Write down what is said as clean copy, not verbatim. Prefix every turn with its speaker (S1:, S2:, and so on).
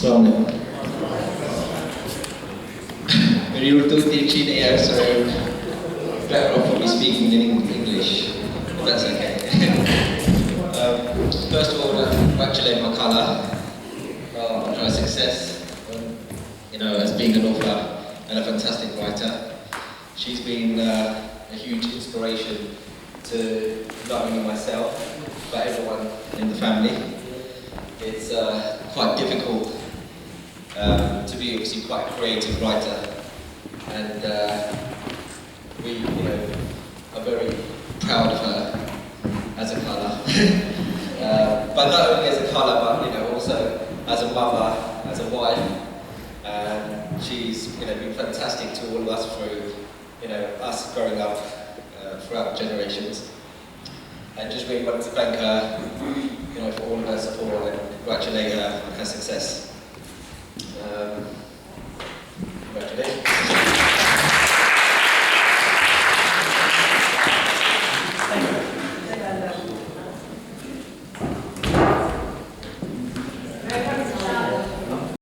S1: Assalamu alaikum. Very urdu teaching here, so better off probably speaking in English, if that's okay. First of all, I congratulate my Khala on her success, as being an author and a fantastic writer. She's been a huge inspiration to not only myself, but everyone in the family. It's quite difficult to be obviously quite a creative writer, and we are very proud of her as a Khala. But not only as a Khala, but also as a mother, as a wife. She's been fantastic to all of us through us growing up throughout generations. And just really wanted to thank her for all of her support and congratulate her on her success. Congratulations.